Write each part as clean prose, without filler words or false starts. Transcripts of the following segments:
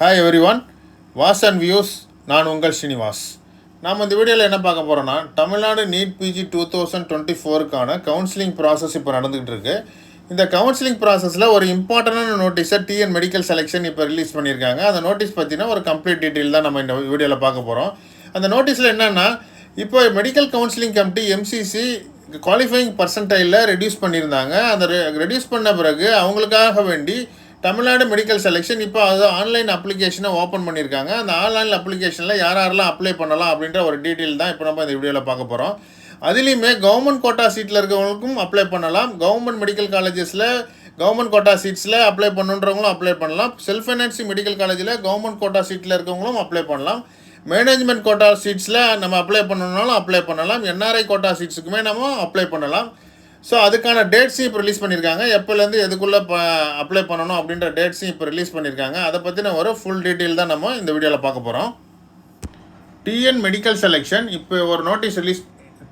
Hi everyone, was and views. நான் உங்கள் ஸ்ரீனிவாஸ். நாம் இந்த வீடியோவில் என்ன பார்க்க போகிறோன்னா, தமிழ்நாடு நீட் பிஜி 2024க்கான கவுன்சிலிங் ப்ராசஸ் இப்போ நடந்துகிட்டு இருக்கு. இந்த கவுன்சிலிங் ப்ராசஸில் ஒரு இம்பார்ட்டண்டான நோட்டீஸை டிஎன் மெடிக்கல் செலெக்ஷன் இப்போ ரிலீஸ் பண்ணியிருக்காங்க. அந்த நோட்டீஸ் பற்றினா ஒரு கம்ப்ளீட் டீட்டெயில் தான் நம்ம இந்த வீடியோவில் பார்க்க போகிறோம். அந்த நோட்டீஸில் என்னென்னா, இப்போ medical counselling committee MCC qualifying பர்சன்டைலில் ரெடியூஸ் பண்ணியிருந்தாங்க. அந்த ரெடியூஸ் பண்ண பிறகு அவங்களுக்காக வேண்டி தமிழ்நாடு மெடிக்கல் செலெக்ஷன் இப்போ அது ஆன்லைன் அப்ளிகேஷனை ஓப்பன் பண்ணியிருக்காங்க. அந்த ஆன்லைன் அப்ளிகேஷனில் யாரெல்லாம் அப்ளை பண்ணலாம் அப்படின்ற ஒரு டீட்டெயில் தான் இப்போ நம்ம இந்த வீடியோவில் பார்க்க போகிறோம். அதுலேயுமே கவர்மெண்ட் கோட்டா சீட்டில் இருக்கிறவங்களுக்கும் அப்ளை பண்ணலாம். கவர்மெண்ட் மெடிக்கல் காலேஜஸில் கவர்மெண்ட் கோட்டா சீட்ஸில் அப்ளை பண்ணுன்றவங்களும் அப்ளை பண்ணலாம். செல்ஃப் ஃபைனான்சிங் மெடிக்கல் காலேஜில் கவர்மெண்ட் கோட்டா சீட்டில் இருக்கவங்களும் அப்ளை பண்ணலாம். மேனேஜ்மெண்ட் கோட்டா சீட்ஸில் நம்ம அப்ளை பண்ணணுன்னாலும் அப்ளை பண்ணலாம். என்ஆர்ஐ கோட்டா சீட்ஸுக்குமே நம்ம அப்ளை பண்ணலாம். ஸோ அதுக்கான டேட்ஸையும் இப்போ ரிலீஸ் பண்ணியிருக்காங்க. எப்போலேருந்து எதுக்குள்ளே அப்ளை பண்ணணும் அப்படின்ற டேட்ஸையும் இப்போ ரிலீஸ் பண்ணியிருக்காங்க. அதை பற்றின ஒரு ஃபுல் டீட்டெயில் தான் நம்ம இந்த வீடியோவில் பார்க்க போகிறோம். டிஎன் மெடிக்கல் செலெக்ஷன் இப்போ ஒரு notice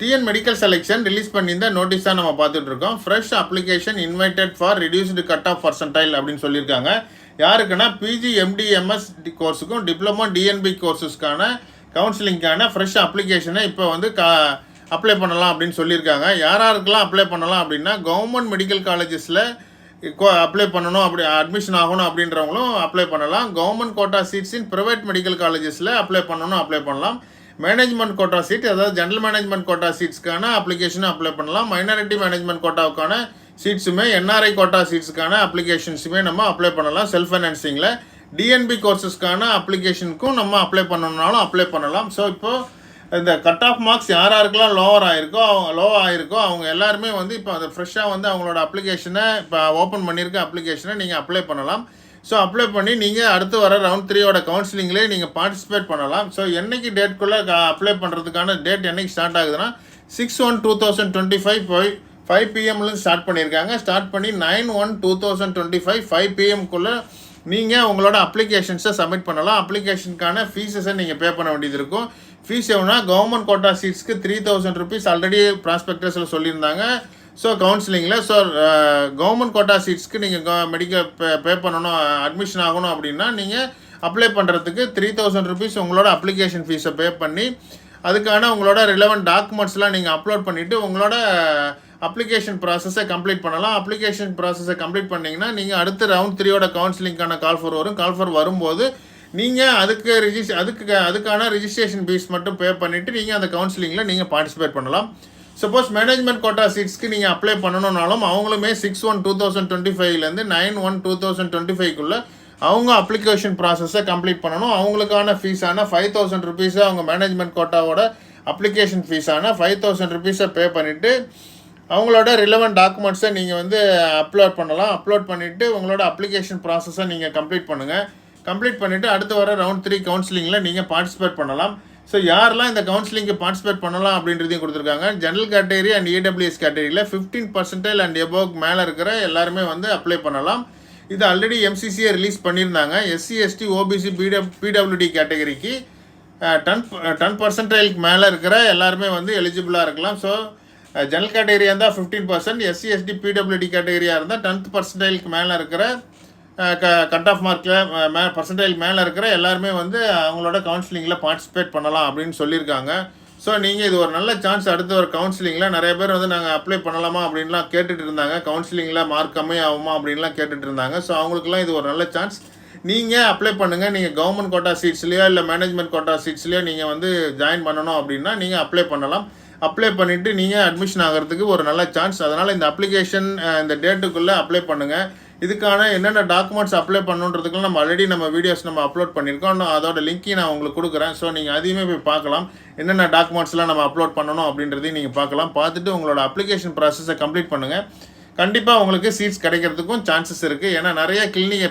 TN medical selection release பண்ணியிருந்த நோட்டீஸ் தான் நம்ம பார்த்துட்ருக்கோம். Fresh application invited for reduced cut off percentile அப்படின்னு சொல்லியிருக்காங்க. யாருக்குன்னா பிஜி எம்டிஎம்எஸ் கோர்ஸுக்கும் டிப்ளமோ டிஎன்பி கோர்ஸஸ்க்கான கவுன்சிலிங்கான ஃப்ரெஷ் அப்ளிகேஷனை இப்போ வந்து அப்ளை பண்ணலாம் அப்படின்னு சொல்லியிருக்காங்க. யாராருக்கெல்லாம் அப்ளை பண்ணலாம் அப்படின்னா, கவர்மெண்ட் மெடிக்கல் காலேஜஸில் அப்ளை பண்ணணும், அப்படி அட்மிஷன் ஆகணும் அப்படின்றவங்களும் அப்ளை பண்ணலாம். Government quota seats in private medical காலேஜஸில் அப்ளை பண்ணலாம். மேனேஜ்மெண்ட் கோட்டா சீட், அதாவது ஜென்ரல் மேனேஜ்மெண்ட் கோட்டா சீட்ஸ்க்கான அப்ளிகேஷனும் அப்ளை பண்ணலாம். மைனாரிட்டி மேனேஜ்மெண்ட் கோட்டாவுக்கான சீட்ஸுமே என்ஆர்ஐ கோட்டா சீட்ஸுக்கான அப்ளிகேஷன்ஸுமே நம்ம அப்ளை பண்ணலாம். செல்ஃப் ஃபைனான்சிங்கில் டிஎன்பி கோர்சஸ்க்கான அப்ளிகேஷனுக்கும் நம்ம அப்ளை பண்ணணுன்னாலும் அப்ளை பண்ணலாம். ஸோ இப்போது இந்த கட் ஆஃப் மார்க்ஸ் யாராருக்கெல்லாம் லோ ஆகிருக்கோ அவங்க எல்லாருமே வந்து இப்போ அதை ஃப்ரெஷ்ஷாக வந்து அவங்களோட அப்ளிகேஷனை இப்போ ஓப்பன் பண்ணியிருக்க அப்ளிகேஷனை நீங்கள் அப்ளை பண்ணலாம். ஸோ அப்ளை பண்ணி நீங்கள் அடுத்து வர ரவுண்ட் 3யோட கவுன்சிலிங்லேயே நீங்கள் பார்ட்டிசிபேட் பண்ணலாம். ஸோ என்னைக்கு டேட்குள்ளே அப்ளை பண்ணுறதுக்கான டேட் என்னைக்கு ஸ்டார்ட் ஆகுதுன்னா 6/1/2025 5 PM ஸ்டார்ட் பண்ணியிருக்காங்க. ஸ்டார்ட் பண்ணி 9/1/2025 5 PM நீங்கள் உங்களோட அப்ளிகேஷன்ஸை சப்மிட் பண்ணலாம். அப்ளிகேஷனுக்கான ஃபீஸஸை நீங்கள் பே பண்ண வேண்டியது இருக்கும். ஃபீஸ் எவ்வளோனா, கவர்மெண்ட் கோட்டா சீட்ஸ்க்கு 3000 rupees ஆல்ரெடி ப்ராஸ்பெக்டஸில் சொல்லியிருந்தாங்க. ஸோ கவுன்சிலிங்கில் கவர்மெண்ட் கோட்டா சீட்ஸ்க்கு நீங்கள் மெடிக்கல் பே பண்ணணும், அட்மிஷன் ஆகணும் அப்படின்னா நீங்கள் அப்ளை பண்ணுறதுக்கு 3000 rupees உங்களோட அப்ளிகேஷன் ஃபீஸை பே பண்ணி அதுக்கான உங்களோட ரிலவெண்ட் டாக்குமெண்ட்ஸ்லாம் நீங்கள் அப்லோட் பண்ணிவிட்டு உங்களோட அப்ளிகேஷன் ப்ராசஸை கம்ப்ளீட் பண்ணலாம். அப்ளிகேஷன் ப்ராசஸை கம்ப்ளீட் பண்ணிங்கன்னா நீங்கள் அடுத்து ரவுண்ட் 3யோட கவுன்சிலிங்கான கால்ஃபர் வரும். கால்ஃபர் வரும்போது நீங்கள் அதுக்கான ரிஜிஸ்ட்ரேஷன் ஃபீஸ் மட்டும் பே பண்ணிவிட்டு நீங்கள் அந்த கவுன்சிலிங்கில் நீங்கள் பார்ட்டிசிபேட் பண்ணலாம். சப்போஸ் மேனேஜ்மெண்ட் கோட்டா சீட்ஸ்க்கு நீங்கள் அப்ளை பண்ணணுன்னாலும் அவங்களுமே 6/1/2025 9/1/2025 அவங்க அப்ளிகேஷன் ப்ராசஸை கம்ப்ளீட் பண்ணணும். அவங்களுக்கான ஃபீஸான 5000 rupees அவங்க மேனேஜ்மெண்ட் கோட்டாவோட அப்ளிகேஷன் ஃபீஸான 5000 rupees பே பண்ணிவிட்டு அவங்களோட ரிலவெண்ட் டாக்குமெண்ட்ஸை நீங்கள் வந்து அப்லோட் பண்ணலாம். அப்லோட் பண்ணிவிட்டு உங்களோட அப்ளிகேஷன் ப்ராசஸை நீங்கள் கம்ப்ளீட் பண்ணிவிட்டு அடுத்து வர ரவுண்ட் 3 கவுன்சிலிங்கில் நீங்கள் பார்ட்டிசிபேட் பண்ணலாம். ஸோ யாரெல்லாம் இந்த கவுன்சிலிங்க்கு பார்ட்டிசிபேட் பண்ணலாம் அப்படின்றதையும் கொடுத்துருக்காங்க. ஜென்ரல் கேட்டகரி அண்ட் இடபிள்யூஎஸ் கேட்டகரியில் 15% அண்ட் எபோவ் மேலே இருக்கிற எல்லாருமே வந்து அப்ளை பண்ணலாம். இது ஆல்ரெடி எம்சிசியை ரிலீஸ் பண்ணியிருந்தாங்க. SC ST OBC PWD கேட்டகரிக்கு 10% மேலே இருக்கிற எல்லாருமே வந்து எலிஜிபிளாக இருக்கலாம். ஸோ ஜென்ரல் கேட்டகரியாக இருந்தால் 15%, SC ST PWD கேட்டகரியாக இருந்தால் 10% மேலே இருக்கிற கட் ஆஃப் மார்க்கில் பர்சன்டேஜ் மேலே இருக்கிற எல்லாருமே வந்து அவங்களோட கவுன்சிலிங்கில் பார்ட்டிசிபேட் பண்ணலாம் அப்படின்னு சொல்லியிருக்காங்க. ஸோ நீங்கள் இது ஒரு நல்ல சான்ஸ். அடுத்த ஒரு கவுன்சிலிங்கில் நிறைய பேர் வந்து நாங்கள் அப்ளை பண்ணலாமா அப்படின்லாம் கேட்டுட்டு இருந்தாங்க. கவுன்சிலிங்கில் மார்க் கம்மியாகுமா அப்படின்லாம் கேட்டுட்டு இருந்தாங்க. ஸோ அவங்களுக்குலாம் இது ஒரு நல்ல சான்ஸ். நீங்கள் அப்ளை பண்ணுங்கள். நீங்கள் கவர்மெண்ட் கோட்டா சீட்ஸ்லையோ இல்லை மேனேஜ்மெண்ட் கோட்டா சீட்ஸ்லையோ நீங்கள் வந்து ஜாயின் பண்ணணும் அப்படின்னா நீங்கள் அப்ளை பண்ணலாம். அப்ளை பண்ணிவிட்டு நீங்கள் அட்மிஷன் ஆகிறதுக்கு ஒரு நல்ல சான்ஸ். அதனால் இந்த அப்ளிகேஷன் இந்த டேட்டுக்குள்ளே அப்ளை பண்ணுங்கள். இதுக்கான என்னென்ன டாக்குமெண்ட்ஸ் அப்ளை பண்ணுன்றதுக்குலாம் நம்ம ஆல்ரெடி வீடியோஸ் அப்லோட் பண்ணியிருக்கோம். அதோட லிங்க்கையும் நான் உங்களுக்கு கொடுக்குறேன். ஸோ நீங்கள் அதையுமே போய் பார்க்கலாம். என்னென்ன டாக்குமெண்ட்ஸ்லாம் நம்ம அப்லோட் பண்ணணும் அப்படின்றதையும் நீங்கள் பார்க்கலாம். பார்த்துட்டு உங்களோட அப்ளிகேஷன் ப்ராசஸை கம்ப்ளீட் பண்ணுங்கள். கண்டிப்பாக உங்களுக்கு சீட்ஸ் கிடைக்கிறதுக்கும் சான்சஸ் இருக்குது. ஏன்னா நிறைய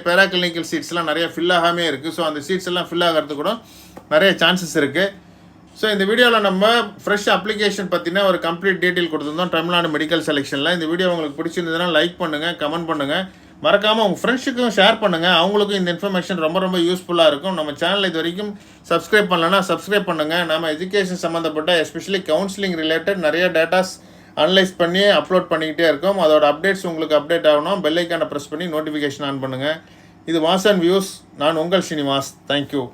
பேரா கிளினிக்கல் சீட்ஸ்லாம் நிறைய ஃபில் ஆகாமே இருக்குது. ஸோ அந்த சீட்ஸ் எல்லாம் ஃபில் ஆகிறதுக்கு கூட நிறைய சான்சஸ் இருக்குது. ஸோ இந்த வீடியோவில் நம்ம ஃப்ரெஷ் அப்ளிகேஷன் பற்றின ஒரு கம்ப்ளீட் டீட்டெயில் கொடுத்துருந்தோம் தமிழ்நாடு மெடிக்கல் செலெக்ஷனில். இந்த வீடியோ உங்களுக்கு பிடிச்சிருந்ததுன்னா லைக் பண்ணுங்கள், கமெண்ட் பண்ணுங்கள், மறக்காமல் உங்கள் ஃப்ரெண்ட்ஸுக்கும் ஷேர் பண்ணுங்கள். அவங்களுக்கும் இந்த இன்ஃபர்மேஷன் ரொம்ப யூஸ்ஃபுல்லாக இருக்கும். நம்ம சேனல் இது வரைக்கும் சப்ஸ்கிரைப் பண்ணலன்னா சப்ஸ்கிரைப் பண்ணுங்கள். நம்ம எஜுகேஷன் சம்மந்தப்பட்ட எஸ்பெஷலி கவுன்சிலிங் ரிலேட்டட் நிறைய டேட்டாஸ் அனலைஸ் பண்ணி அப்லோட் பண்ணிக்கிட்டே இருக்கோம். அதோட அப்டேட்ஸ் உங்களுக்கு அப்டேட் ஆகணும். பெல் ஐக்கானை ப்ரெஸ் பண்ணி நோட்டிஃபிகேஷன் ஆன் பண்ணுங்கள். இது வாசன் வியூஸ். நான் உங்கள் ஸ்ரீனிவாஸ். தேங்க்யூ.